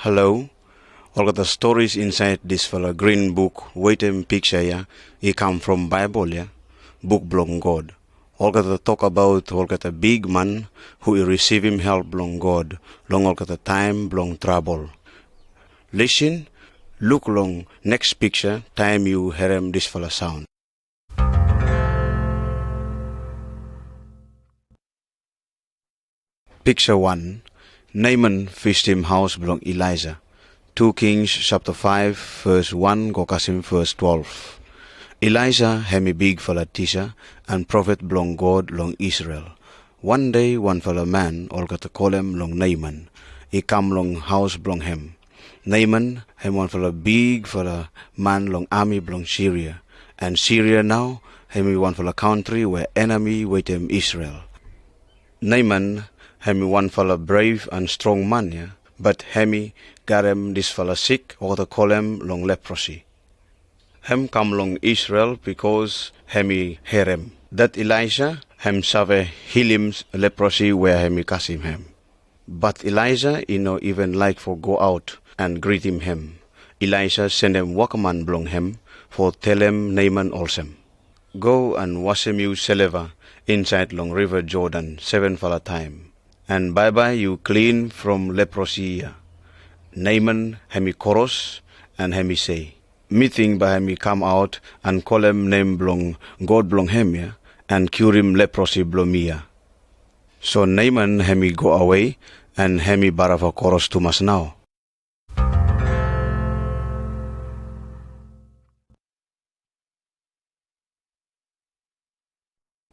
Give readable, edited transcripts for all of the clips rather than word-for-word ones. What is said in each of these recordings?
Hello, all the stories inside this fella green book, waiting picture ya, it come from Bible ya, book belong God. All the talk about all the big man who is receiving help belong God, long all the time belong trouble. Listen, look long next picture, time you hear him this fella sound. Picture 1. Naaman fished him house belong Elisha. 2 Kings chapter 5 verse 1 Gokasim verse 12. Elisha hemi big fella tisha and prophet belong God long Israel. One day one fella man all got to call him long Naaman. He come long house belong him. Naaman him one fella big fella man long army belong Syria. And Syria now hemi one fella country where enemy wait him Israel. Naaman hemi one fella brave and strong man ya. But hemi got him this fella sick, or to call him long leprosy. Hem come long Israel because hemi hear him. That Elisha hem save heal him leprosy where hemi cast him. But Elisha even like for go out and greet him. Elisha send him workman belong him for tell him Naaman also. Go and wash him you saliva inside long river Jordan 7 fella time. And bye you clean from leprosy. Naaman hemi chorus and hemi say, meeting by hemi come out and call him name belong God belong him ya, and cure him leprosy belong me ya. So Naaman hemi go away and hemi barava chorus to mas now.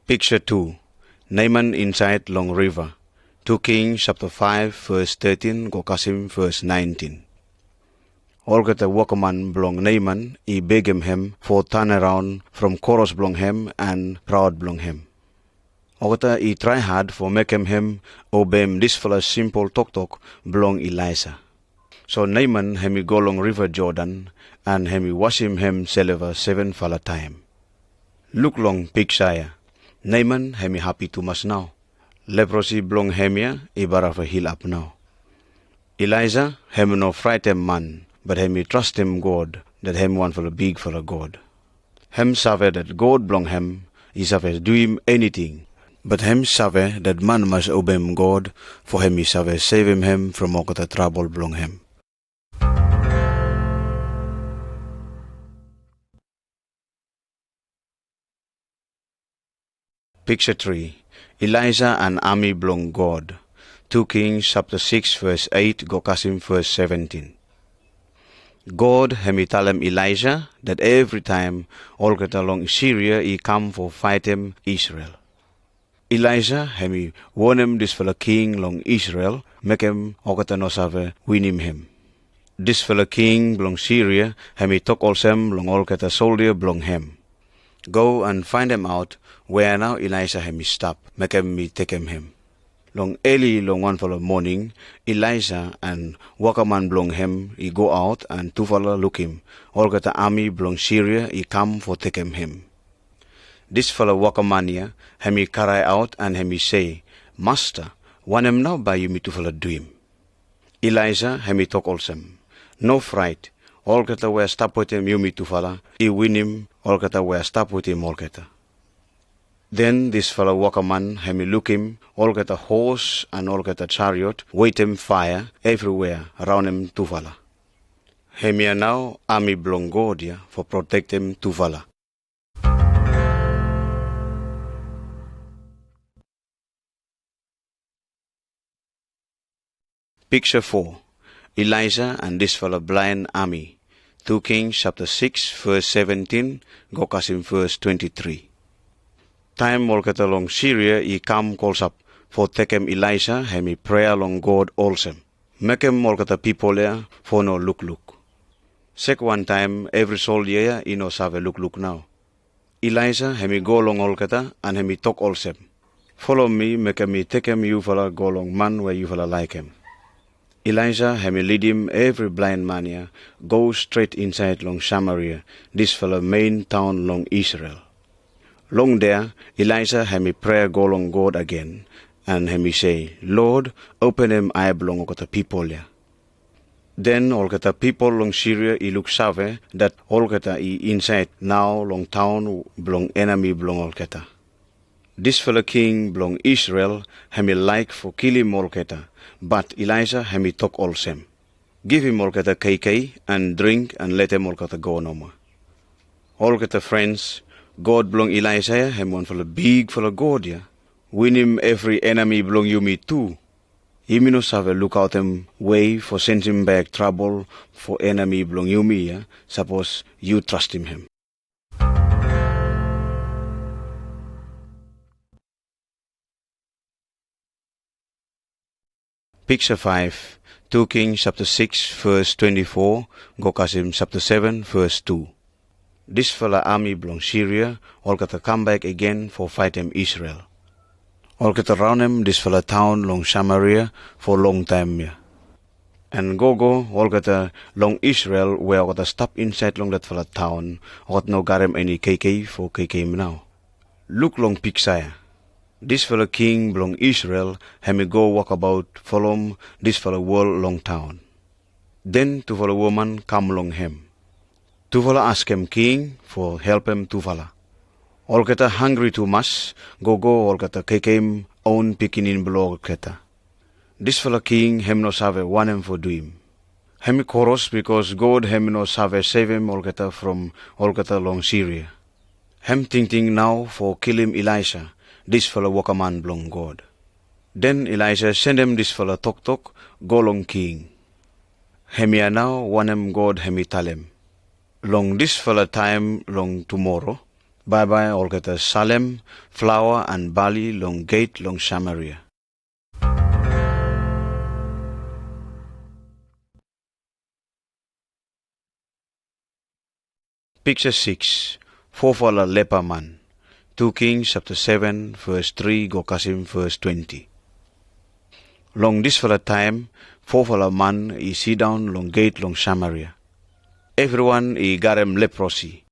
Picture 2. Naaman inside long river. 2 Kings chapter 5 verse 13 Gokasim verse 19. All get the workman belong Naaman, he beg him for turn around from chorus belong him and proud belong him. All he try hard for make him obey this fella simple talk belong Elisha. So Naaman hemi go long river Jordan and hemi wash him saliva 7 fella time. Look long picture. Naaman hemi happy too much now. Leprosy belong him ya, ibara for heal up now. Elisha hemi no fright him man, but hemi trust him God, that him one for a big for a God. Him save that God belong him, he save do him anything. But him save that man must obey him God, for him he save save him from all the trouble belong him. Picture 3. Elisha and army belong God. 2 Kings chapter 6 verse 8 Gokasim verse 17. God hemi tell him Elisha that every time all get along Syria he come for fight him Israel. Elisha hemi warn him this fellow king long Israel, make him all get no save win him. This fellow king belong Syria, hemi talk also long all get a soldier belong him. Go and find him out where now Elisha hemi stop, make him me take him. Long early long one follow morning, Elisha and workman belong him, he go out and 2 follow look him. All get the army belong Syria, he come for take him. This fellow workman here, hemi cry out and hemi say, Master, want him now by you me 2 follow do him. Elisha hemi talk also, no fright, all get the way stop with him you me 2 follow, he win him, all get the way stop with him all get. Then this fellow workman hemi look him, all get a horse and all get a chariot, wait him fire everywhere around him 2 fella. Hemi now army belong God ya for protect him 2 fella. Picture 4. Elisha and this fellow blind army. 2 Kings chapter 6 verse 17 Gokasim verse 23. Time all get along Syria, he come calls up for take him Elisha, hemi pray along God also. Make him all get the people there for no look. Sec one time every soldier he no save look now. Elisha hemi go along all get and hemi talk also. Follow me, make him take him you fella go along man where you fella like him. Elisha hemi lead him every blind man here, go straight inside long Samaria, this fella main town long Israel. Long there, Elisha hemi prayer go long God again, and hemi say, Lord, open him eye belong to the people here. Then all kata people long Syria I look save that all kata I inside now long town belong enemy belong all kata. This fellow king belong Israel hemi like for kill him all kata, but Elisha hemi talk all same. Give him all kata KK and drink and let him all kata go no more. All kata friends, God belong Elisha hem one fellow big fellow God ya. Win him every enemy belong you me too. You no have a look out him way for send him back trouble for enemy belong you me ya. Suppose you trust him. Picture 5, 2 Kings chapter 6 verse 24, Gokasim chapter 7 verse 2. This fella army belong Syria, all kata come back again for fight him Israel. All kata round him this fella town long Samaria for long time ya. And go all kata long Israel where all kata stop inside long that fella town, all no got him any KK for KK now. Look long picture. This fellow king belong Israel, hemi go walk about, follow this fellow world long town. Then to follow woman come along him. To follow ask him king for help him to follow. All kata hungry too much, go all kata kekem own picking below kata. This fellow king hem no save want him for do him. Hemi chorus because God hem no save save him all kata from all kata long Syria. Hem thinking now for kill him Elisha. This fellow walk a man belong God. Then Elisha send him this fellow talk, go long king. Hemia now want him God hemi tell him. Long this fellow time long tomorrow, bye all kata Salem, flour and barley long gate long Samaria. Picture 6, fourfold leper man. 2 Kings chapter 7 verse 3 Gokasim verse 20. Long this fella time, fourfold man he sit down long gate long Samaria. Everyone he got him leprosy.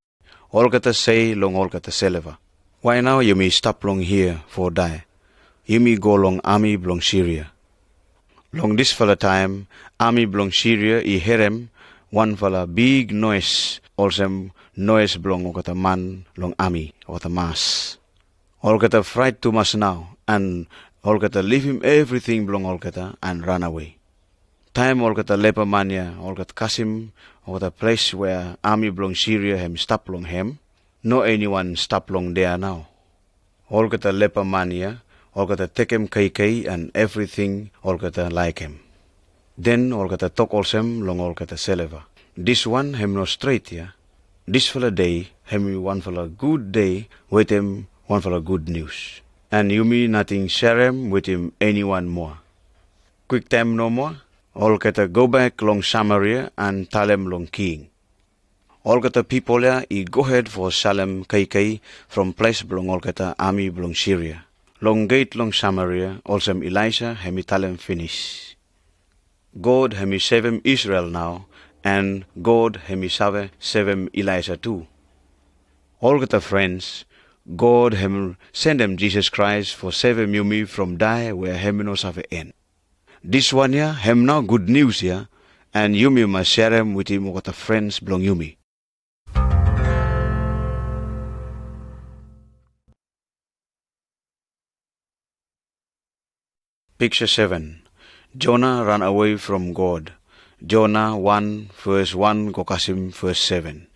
All kata say long all kata seleva. Why now you may stop long here for die? You may go long army belong Syria. Long this fella time, army belong Syria he hear him, one fella big noise, also noise belong all kata man long army or the mass. All kata fright too much now, and all kata leave him everything belong all kata and run away. Time all kata leper mania, all kata Kasim, or the place where army belong Syria him stop long him, no anyone stop long there now. All kata leper mania, all kata take him KK and everything all kata like him. Then all kata talk also long all kata seleva. This one him no straight ya. This fella day, him one fella good day, with him one fella good news. And you me nothing share him with him anyone more. Quick time no more, all kata go back long Samaria and tell him long king. All kata people ya, he go ahead for Salem KK from place belong all kata army belong Syria. Long gate long Samaria, also Elisha, hemi tell him finish. God hemi save him Israel now, and God hemi save him Elisha too. All kata friends, God him send him Jesus Christ for save him you me from die where him no save end. This one ya, him now good news ya, and you me must share him with him kata friends belong you me. Picture 7. Jonah ran away from God. Jonah 1 verse 1 Gokasim verse 7.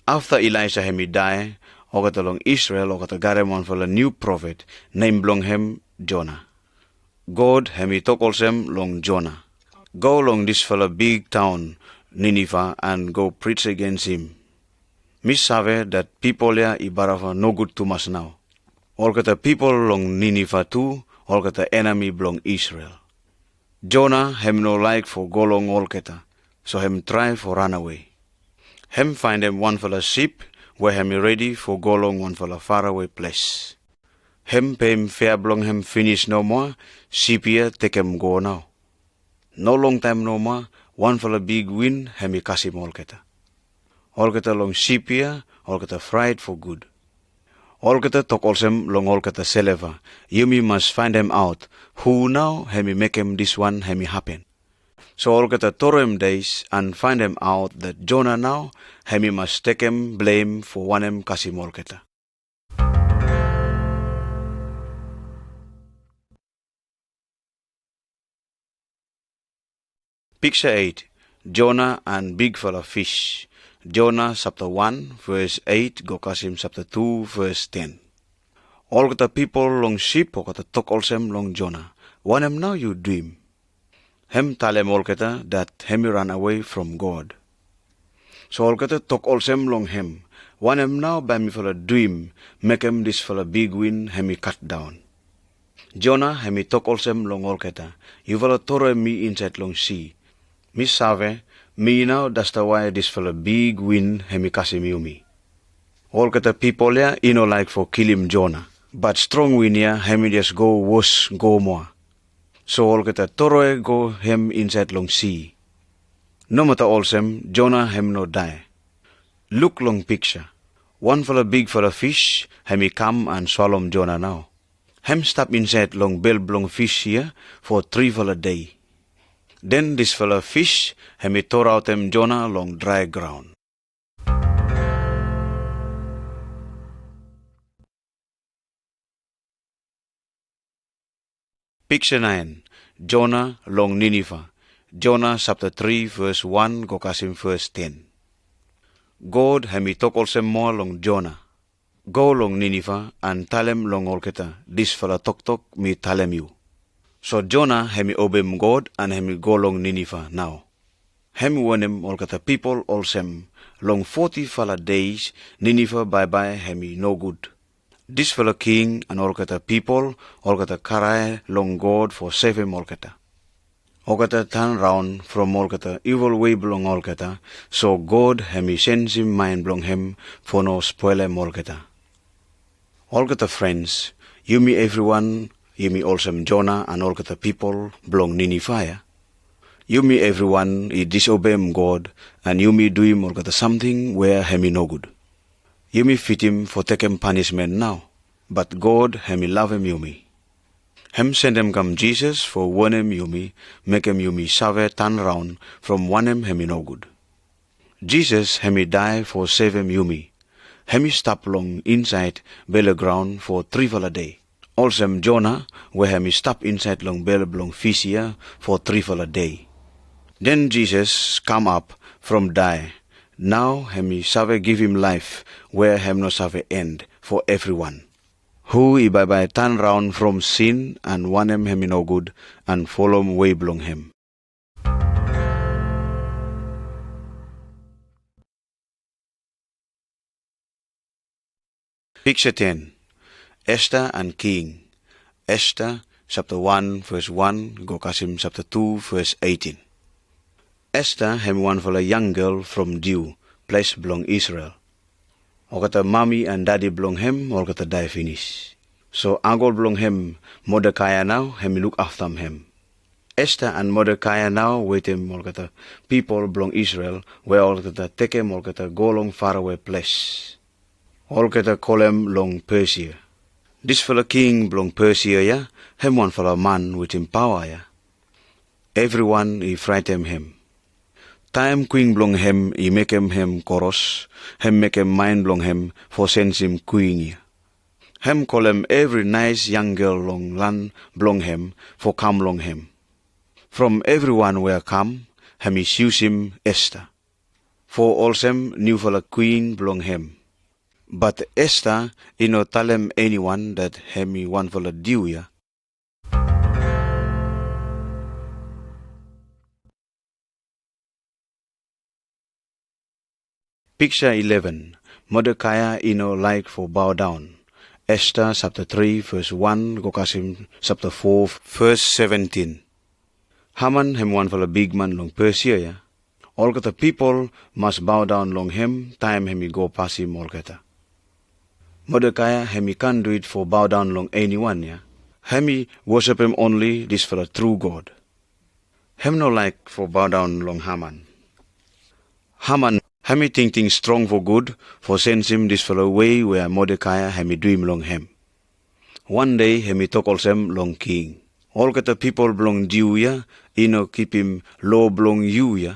After Elisha hemi die, okata long Israel okata garem one for a new prophet named belong him Jonah. God hemi talk also long Jonah. Go long this fella big town Nineveh and go preach against him. Miss save that people ya ibarafa no good too much now. All kata people long Nineveh too, all kata enemy belong Israel. Jonah hem no like for go long all kata, so hem try for run away. Hem find him one fella ship where hem ready for go long one fella far away place. Hem pay him fair belong him finish no more, ship here take him go now. No long time no more, one fella big wind hem he kasim all kata. All kata long ship here, all kata fried for good. All kata talk also long all kata seleva. You me must find him out. Who now hemi make him this one hemi happen. So all kata toro him days and find him out that Jonah now, hemi must take him blame for one him kasim all kata. Picture 8. Jonah and big fella fish. Jonah chapter 1 verse 8 go kasim chapter 2 verse 10. All kata people long ship or kata talk olsem long Jonah. One him now you dream. Hem talem all kata that hemi run away from God. So all kata talk olsem long him. One him now by me for a dream, make him this for a big wind hemi cut down. Jonah hemi talk olsem long all kata. You will toro me inside long sea. Miss Save, me now that's the why this for a big wind hemi kasim yumi. All kata people ya, like for kill him Jonah. But strong wind ya, hemi just go worse, go more. So all kata toroe go hem inside long sea. No matter olsem, Jonah hem no die. Look long picture. One for a big for a fish, hemi come and swallow Jonah now. Hem stop inside long bell long fish here for 3 for a day. Then this fella fish, hemi tore out him Jonah long dry ground. Picture 9. Jonah long Nineveh. Jonah chapter 3 verse 1 go kasim verse 10. God hemi talk olsem more long Jonah. Go long Nineveh and tell him long all kata. This fella talk me tell him you. So Jonah hemi obey God and hemi go long Nineveh now. Hemi warn him all kata people olsem long 40 fella days Nineveh bye hemi no good. This fella king and all kata people all kata karai long God for save him all kata. All kata turn round from all kata evil way belong all kata, so God hemi sends him mind belong him for no spoil him all kata. All kata friends, you me everyone, you me also Jonah and all kata people belong Nineveh. You me everyone, he disobey him God, and you me do him all kata something where hemi no good. You me fit him for take him punishment now, but God hemi love him you me. Hem send him come Jesus for warn him you me, make him you me save turn round from one him hemi no good. Jesus hemi die for save him you me. Hemi stop long inside belly ground for 3 for a day. Also Jonah where hemi stop inside long belly long fish here for 3 for a day. Then Jesus come up from die. Now hemi save give him life where hem no save end for everyone. Who I by turn round from sin and one him no good and follow way belong him. Picture 10. Esther and King. Esther chapter 1 verse 1 go kasim chapter 2 verse 18. Esther hem one for a young girl from Jew, place belong Israel. All kata mommy and daddy belong him, all kata die finish. So Angol belong him, Mordecai now, him look after him. Esther and Mordecai now wait him, all kata people belong Israel, where all kata take him, all kata go long far away place. All kata call him long Persia. This fella king belong Persia, ya, him one fella man with him power, ya. Everyone he frighten him. Time queen belong him, he make him chorus, him make him mind belong him, for sends him queen, ya. Him call him every nice young girl long land belong him, for come long him. From everyone where come, him is use him Esther. For also new fella queen belong him. But Esther, he no tell him anyone that him one fella due, ya. Picture 11. Mordecai like for bow down. Esther chapter 3 verse 1 go kasim chapter 4 verse 17. Haman him one for a big man long Persia, ya. All kata people must bow down long him, time him go pass him all kata. Mordecai him can't do it for bow down long anyone, ya. Him worship him only this for a true God. Him no like for bow down long Haman. Haman hemi think things strong for good, for sends him this fellow way where Mordecai hemi do him long him. One day hemi talk also him long king. All kata people belong Jew, ya, keep him law belong you, ya.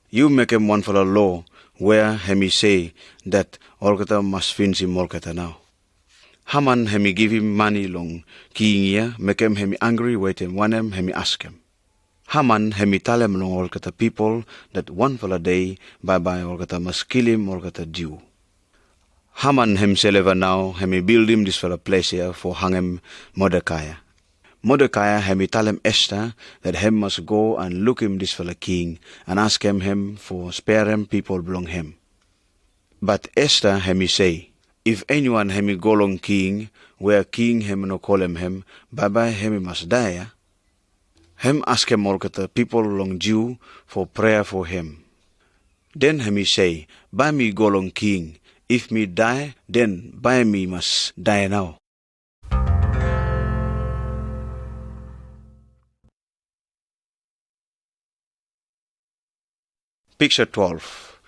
You make him one for the law, where hemi say that olkata must finish him olkata now. Haman hemi give him money long king ya, make him hemi angry, wait him one him hemi ask him. Haman hemi tell him long olkata people that one for the day, bye olkata must kill him olkata Jew. Haman himself now hemi build him this for a place here for hang him Mordecai. Mordecai hemi tell him Esther that him must go and look him this for the king and ask him for spare him people belong him. But Esther hemi say, if anyone hemi go long king, where king hemi no call him, bye hemi must die. Him ask him olkata people long Jew for prayer for him. Then hemi say, by me go long king, if me die, then by me must die now. Picture 12.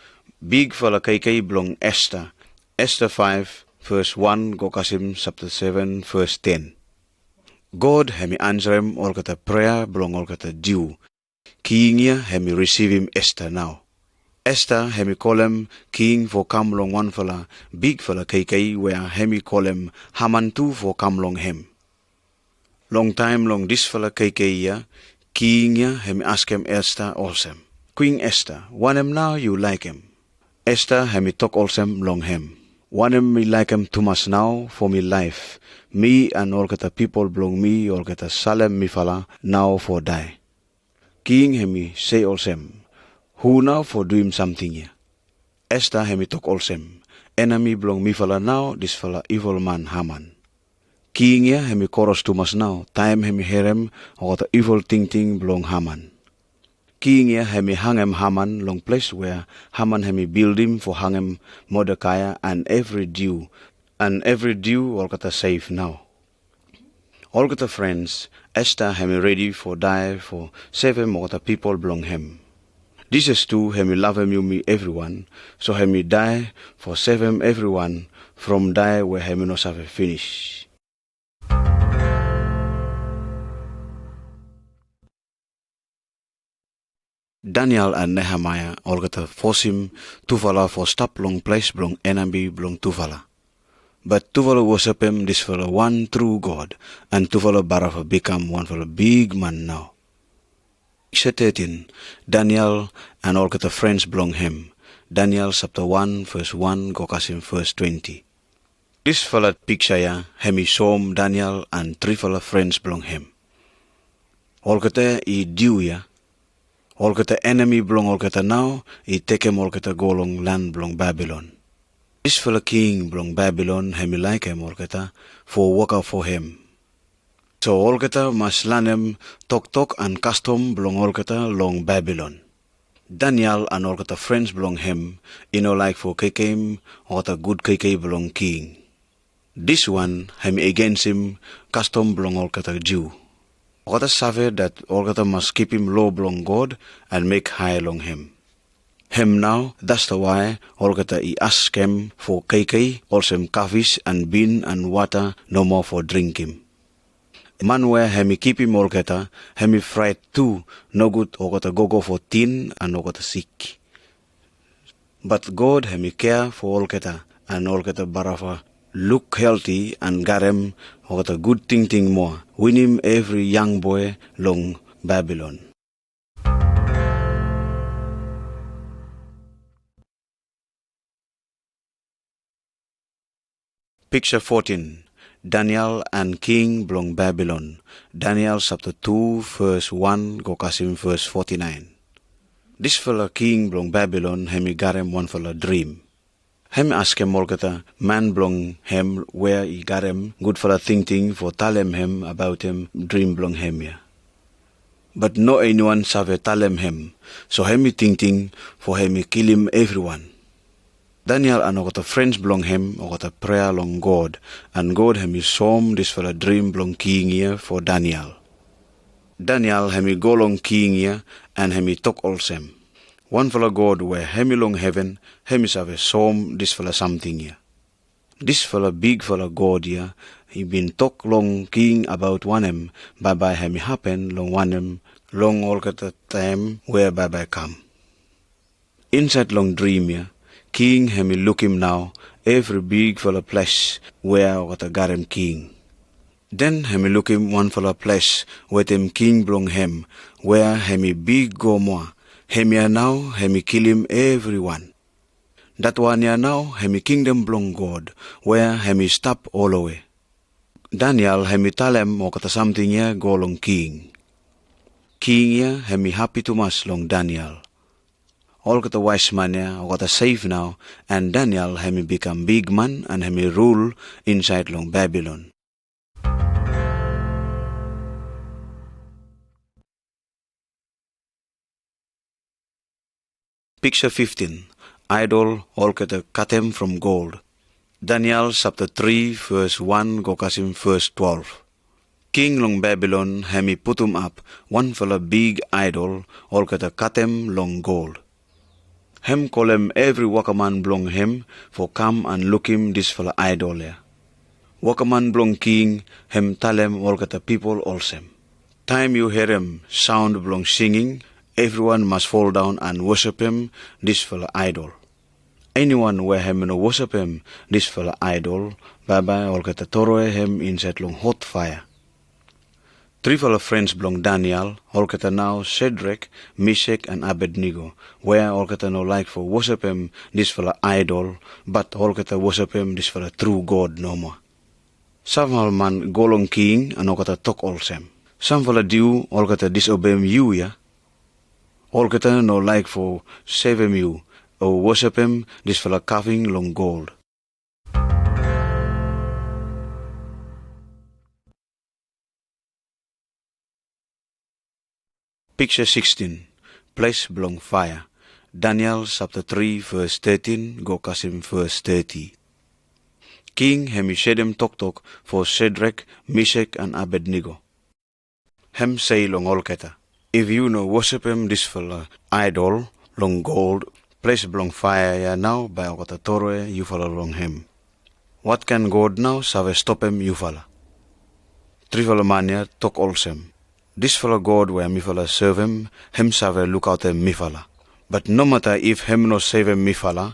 Big fella KK belong Esther. Esther 5, verse 1, Gokasim chapter 7, verse 10. God hemi answer him all kata prayer belong all kata Jew. Kingnya hemi receive him Esther now. Esther hemi call him king for come long one fella, big fella KK where hemi call him Haman too for come long him. Long time long this fella KK ya, kingnya hemi ask him Esther also. Queen Esther, want him now you like him. Esther hemi talk also long him. Want him me like him too much now for me life. Me and all kata people belong me all kata Salem me fala now for die. King hemi say also, who now for do him something ya? Esther hemi talk also, enemy belong me fala now this fala evil man Haman. King ya hemi chorus too much now, time hemi hear him or the evil thing belong Haman. King ya hemi hang him Haman long place where Haman hemi build him for hang him Mordecai and every Jew all kata safe now. All kata friends, Esther hemi ready for die for save him all the people belong him. This is too hemi love him you me everyone, so hemi die for save him everyone from die where hemi no save finish. Daniel and Nehemiah all kata force him to follow for stop long place belong enemy belong to follow. But to follow worship him this follow one true God and to follow Barafa become one follow big man now. Picture 13. Daniel and all kata friends belong him. Daniel chapter 1 verse 1 Gokasim verse 20. This follow picture ya hemi som Daniel and three follow friends belong him. All kata I diu ya. All kata enemy belong all kata now, I take him all kata go long land belong Babylon. This fellow king belong Babylon, hemi like him all kata, for work out for him. So all kata must learn him talk and custom belong all kata long Babylon. Daniel and all kata friends belong him, like for KK or the good KK belong king. This one, hemi against him, custom belong all kata Jew. All kata save that all kata must keep him low belong God and make high along him. Him now, that's the why all kata I ask him for KK, also him coffees and bean and water, no more for drink him. Man where hemi keep him all kata, hemi fried too, no good all kata go for thin and all kata sick. But God hemi care for all kata and all kata barafa look healthy and got him all kata good thing more. Win him every young boy long Babylon. Picture 14. Daniel and king belong Babylon. Daniel chapter 2 verse 1 Gokasim verse 49. This fella king belong Babylon hemi got him one fella dream. Hemi ask him all kata man belong him where he got him good fella thinking for tell him about him dream belong him ya. But no anyone save tell him, so hemi thinking for hemi kill him everyone. Daniel and all kata friends belong him, all kata prayer long God, and God hemi som this fella dream belong king here for Daniel. Daniel hemi go long king here, and hemi talk also him. One fella God where hemi long heaven, hemi save som this fella something here. This fella big fella God here, he been talk long king about one him, bye hemi happen long one him long all kata time whereby by come. Inside long dream ya, king hemi look him now, every big fella place where what a got him king. Then hemi look him one fella place where him king blong him, where hemi big go more. Hemi ya now, hemi kill him everyone. That one ya now, hemi kingdom blong God, where hemi stop all away. Daniel hemi tell him o kata something ya go long king. King ya hemi happy to mas long Daniel. All kata wise man ya, o kata safe now, and Daniel hemi become big man and hemi rule inside long Babylon. Picture 15. Idol all kata katem from gold. Daniel chapter 3 verse 1 go kasim verse 12. King long Babylon hemi putum up one fella big idol all kata katem long gold. Hem call him every workman belong him for come and look him this fella idol ya. Workman belong king hem tell him all kata people also. Time you hear him sound belong singing, everyone must fall down and worship him this fella idol. Anyone where him no worship him this fella idol, bye all kata toroe him inside long hot fire. Three fellow friends belong Daniel, all kata now Shadrach, Meshach, and Abednego, where all kata no like for worship him this fella idol, but all kata worship him this fella true God no more. Some fella man go long king and all kata talk all same. Some fella do all kata disobey him you ya. All kata no like for save him you, or worship him this fella carving long gold. Picture 16. Place belong fire. Daniel chapter 3 verse 13 go kasim verse 30. King hemi shedem tok for Shadrach, Meshach, and Abednego. Hem say long all kata, if you no worship him this fella idol long gold, place belong fire ya now by okata toroe you fella long him. What can God now save stop him you fella? Three fella mania talk all same. This fella God where me fella serve him save look out him me fella. But no matter if him no save him me fella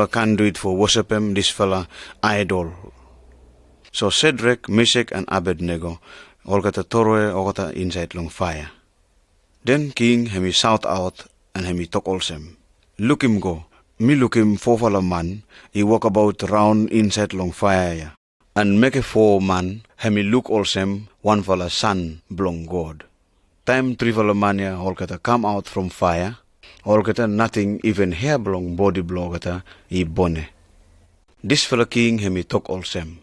can't do it for worship him this fella idol. So Shadrach, Meshach, and Abednego all kata toroe all kata inside long fire. Then king hemi shout out and hemi talk all same. Look him go. Me look him 4 fella man, he walk about round inside long fire ya. And make a 4 man, hemi look all same, 1 fella son belong God. Time 3 fella man ya all kata come out from fire, all kata nothing even hair belong body belong kata he bone. This fella king hemi talk all same.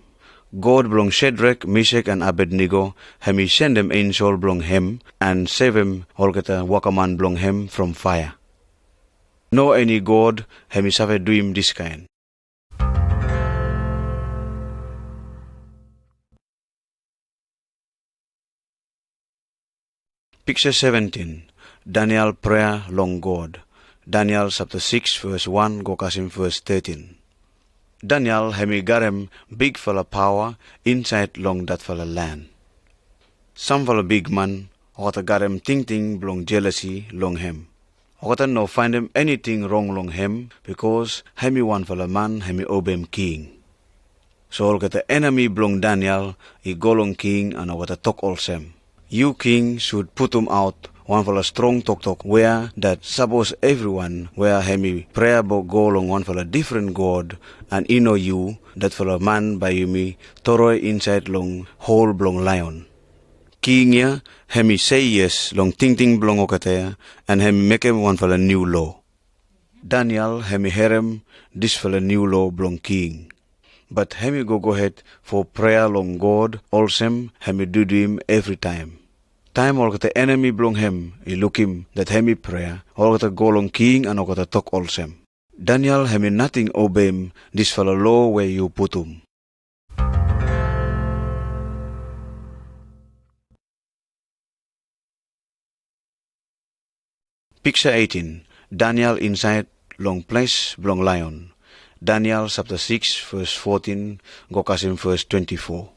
God belong Shadrach, Meshach, and Abednego, hemi send them angel belong him and save him all kata workman belong him from fire. No any God hemi save do him this kind. Picture 17. Daniel prayer long God. Daniel chapter 6 verse 1 go kasim verse 13. Daniel hemi garem big fella power inside long that fella land. Some fella big man okata garem ting belong jealousy long him. Okata no find him anything wrong long him because hemi 1 fella man hemi obey him king. So okata enemy belong Daniel he go long king and okata talk all same. You king should put him out 1 fella strong talk where that suppose everyone where hemi prayer about go long 1 fella different God and you that fella man by me toroy inside long whole belong lion. King ya hemi say yes long ting belong okate and hemi make him 1 fella new law. Daniel hemi herem this fella new law belong king. But hemi go ahead for prayer long God also hemi do him every time. Time all kata enemy belong him, he look him that hemi prayer, all kata go long king and all kata talk also. Daniel hemi nothing obey him, this fellow law where you put him. Picture 18. Daniel inside long place belong lion. Daniel chapter 6 verse 14 go kasim verse 24.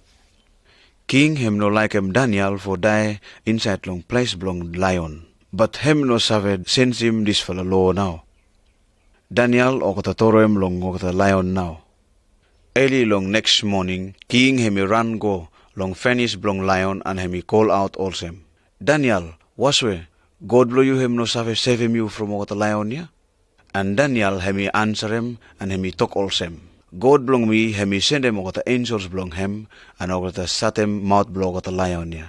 King him no like him Daniel for die inside long place belong lion. But him no saved sends him this fellow law now. Daniel okata toro him long okata lion now. Early long next morning, King him run go long finish belong lion and him call out also him. Daniel, waswe, God blow you him no save him you from okata lion ya? And Daniel him answer him and him talk also him. God belong me, him send him okata angels belong him and okata sat him mouth blow okata lion ya.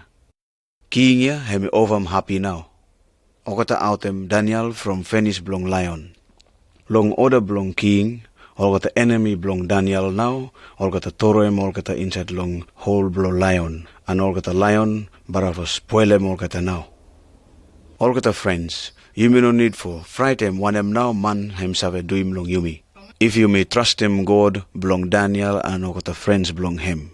King ya him over him happy now. Okata out him Daniel from finish belong lion. Long order belong king, all got the enemy belong Daniel now, all got the toro him, all got the inside long hole belong lion, and all got the lion, barava spoil him, all got the now. All got the friends, you may no need for, fright him, one him now, man himself do him long yumi. If you may trust him, God belong Daniel, and all got the friends belong him.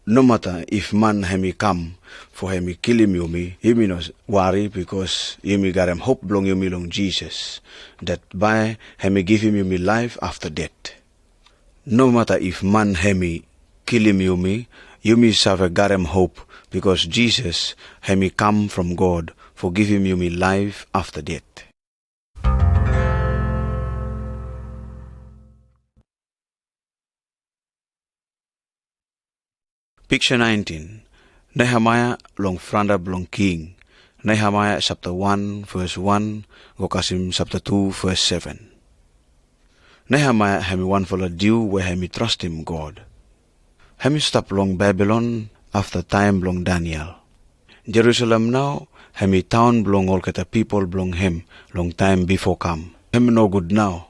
No matter if man hemi come for hemi kill him yumi, he may not worry because yumi got him hope belong yumi long Jesus, that by hemi give him yumi life after death. No matter if man hemi kill him yumi save got him hope because Jesus hemi come from God for give him yumi life after death. Picture 19. Nehemiah long franda belong king. Nehemiah chapter 1 verse 1, Gokasim chapter 2 verse 7. Nehemiah hemi one for a dew where hemi trust him God. Hemi stop long Babylon after time belong Daniel. Jerusalem now, hemi town belong all kata people belong him long time before come. Hemi no good now.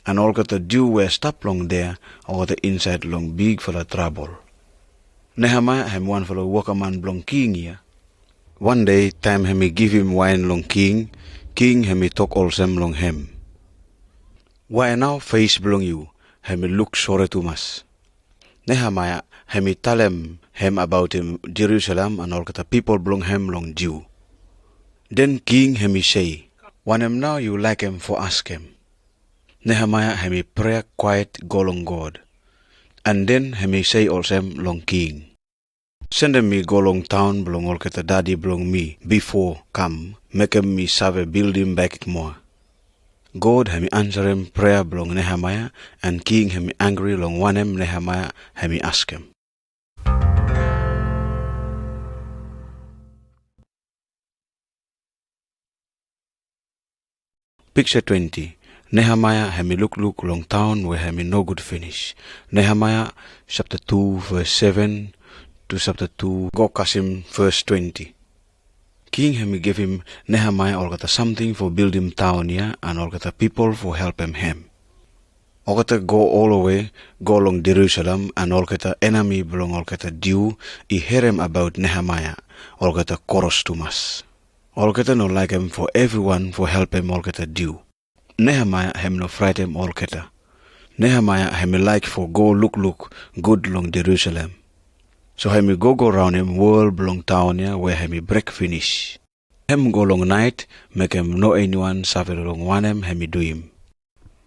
And all kata dew where stop long there, or the inside long big for the trouble. Nehemiah him one for a workman belong king here. One day time hemi give him wine long king hemi talk all sem long him. Why now face belong you, hemi look sorry to mas. Nehemiah hemi tell him about him Jerusalem and all the people belong him long Jew. Then king hemi say, when him now you like him for ask him. Nehemiah hemi pray quiet go long God. And then hemi say also long king. Send him me go long town belong all kata daddy belong me before come make him me save build him back more. God hemi answer him prayer belong Nehemiah and king hemi angry long one him Nehemiah hemi ask him. Picture 20. Nehemiah hemi look long town where hemi no good finish. Nehemiah chapter 2 verse 7 to chapter 2 Gokasim verse 20. King hemi give him Nehemiah all kata something for build him town here and all kata people for help him. All kata go all the way, go along Jerusalem and all kata enemy belong all kata Jew, he hear him about Nehemiah, all kata chorus to mas. All kata no like him for everyone for help him all kata Jew. Nehemiah him no fright him all kata. Nehemiah hemi like for go look good long Jerusalem. So hemi go round him world belong town here where hemi break finish. Him go long night, make him no anyone suffer long one hemi do him.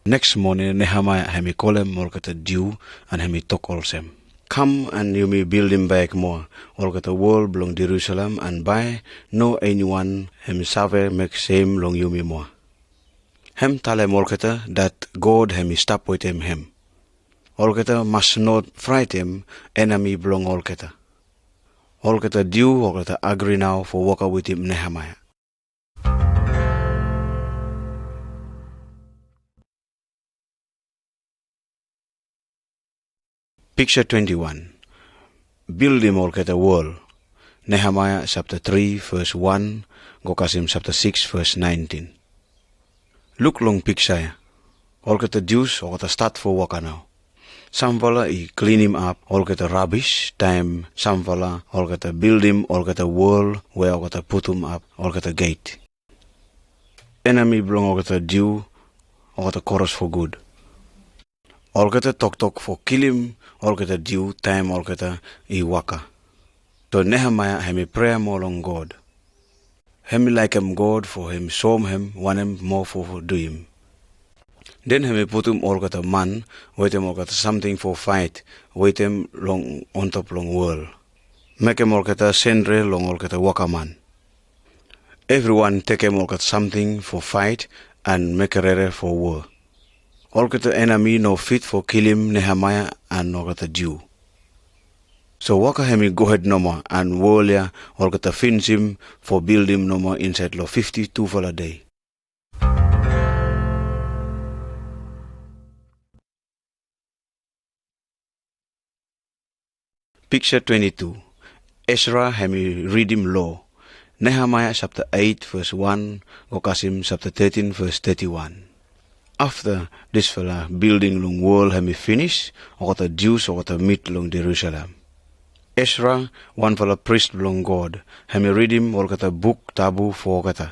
Next morning Nehemiah hemi call him all kata Jew and hemi talk also him. Come and you may build him back more. All kata world belong Jerusalem and by no anyone hemi suffer make same long you me more. Hem tell him all kata that God hemi stop with him. All kata must not fright him, enemy belong all kata. All kata Jew, all kata agree now for walk with him Nehemiah. Picture 21. Build him all kata world. Nehemiah chapter 3 verse 1, Gokasim chapter 6 verse 19. Look long picture. All kata Jews, all kata start for walk now. Some fella he clean him up, all kata rubbish, time some fella all kata build him, all kata wall, where all kata put him up, all kata gate. Enemy belong all kata Jew, all kata chorus for good. All kata talk for kill him, all kata Jew, time all kata he waka. So Nehemiah hemi prayer more long God. Hemi like him God for him show him, want him more for do him. Then hemi put him all kata man, wait him all kata something for fight, wait him long on top long world. Make him olketa sendre long olketa wakaman. Everyone take him olket something for fight and make rere for war. Olketa enemy no fit for kill him Nehemiah and olketa Jew. So waka hemi go ahead no more and warrior olketa finish him for build him no more inside lo 52 for a day. Picture 22. Ezra hemi read him law. Nehemiah chapter 8 verse 1, Gokasim chapter 13 verse 31. After this fella building long wall hemi finish, okata Jews okata meet long Jerusalem. Ezra, one fella priest long God, hemi read him olkata book tabu for okata.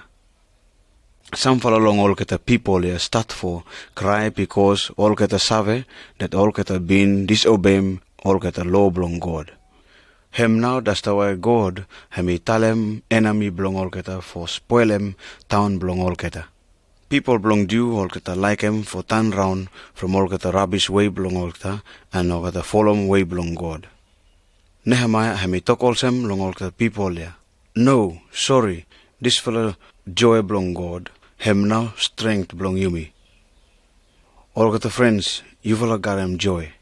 Some fella long olkata people here start for cry because olkata save that olkata been disobey olkata law belong God. Hem now that's the way God hemi talem enemy belong olkata for spoil him town belong olkata. People belong Jew olkata like him for turn round from olkata rubbish way belong olkata and olkata follow way belong God. Nehemiah hemi talk olsem long olkata people ya. No, sorry, this fellow joy belong God. Hem now strength belong yumi. Olkata friends, you fellow got him joy.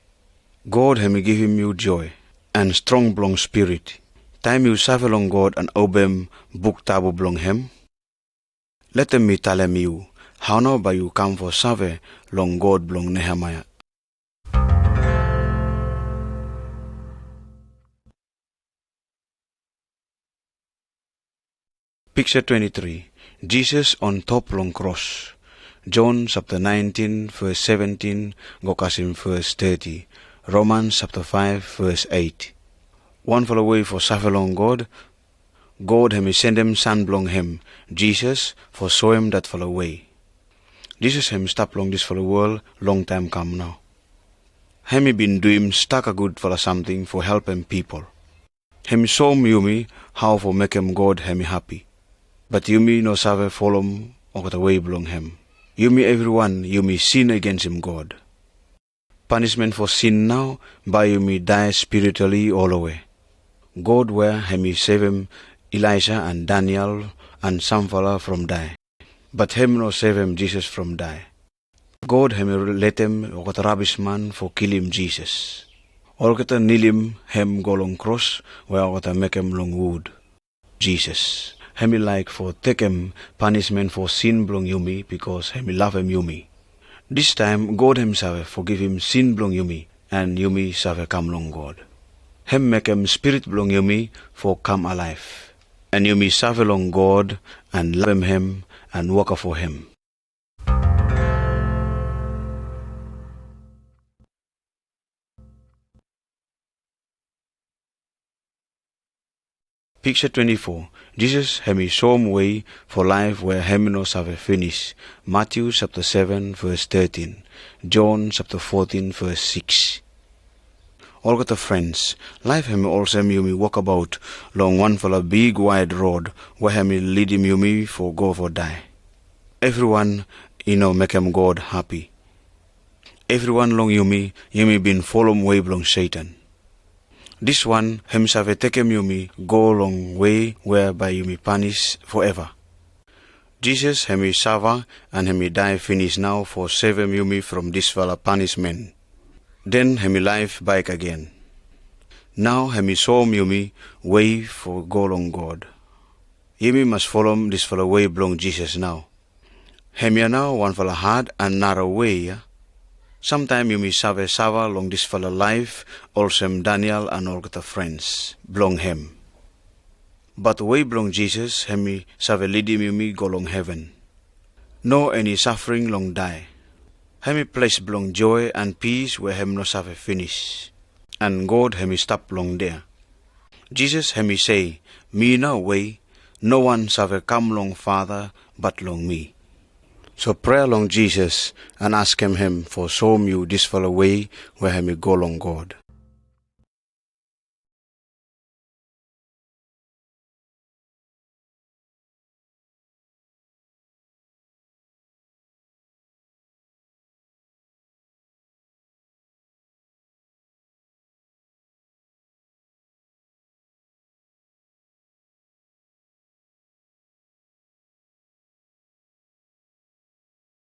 God hemi give him you joy and strong belong spirit. Time you serve along God and obey him, book tabu belong him. Let me tell him you, how now by you come for serve long God belong Nehemiah. Picture 23. Jesus on top long cross. John chapter 19 verse 17, Gokasim verse 30. Romans chapter 5 verse 8. One follow way for serve along God. God hemi send him son belong him, Jesus, for show him that follow way. Jesus hemi stop long this follow world, long time come now. Hemi been do him stuck a good for something for help him people. Hemi show me how for make him God hemi happy. But me no save follow him or the way belong him. Me everyone me sin against him God. Punishment for sin now, by me die spiritually all the way. God where hemi save him Elisha and Daniel and some fella from die. But him no save him Jesus from die. God hemi let him or the rubbish man for kill him Jesus. Or kata nil him go long cross where kata make him long wood. Jesus. Hemi like for take him punishment for sin belong yumi because hemi love him yumi. This time God himself forgive him sin belong yumi and yumi save come long God. Him make him spirit belong yumi for come alive. And yumi serve along God and love him and work for him. Picture 24. Jesus hemi show him way for life where hemi no save finish. Matthew chapter 7 verse 13. John chapter 14 verse 6. All got friends, life hemi also me walk about long one for a big wide road where hemi lead him me for go for die. Everyone make him God happy. Everyone long yumi been follow way belong Satan. This one himself take him go long way whereby yumi punish forever. Jesus hemi sava and hemi die finish now for save him yumi from this fella punishment. Then hemi life back again. Now hemi show yumi way for go long God. Yumi must follow this fella way belong Jesus now. Hemi now one fella hard and narrow way. Sometime yumi sava long this fella life, also Daniel and all the friends belong him. But way belong Jesus, hemi save lead him yumi go long heaven. No any suffering long die. Hemi place belong joy and peace where hem no save finish. And God hemi stop long there. Jesus hemi say, me no way, no one save come long Father but long me. So pray long Jesus and ask him for show you this fellow way where hemi go long God.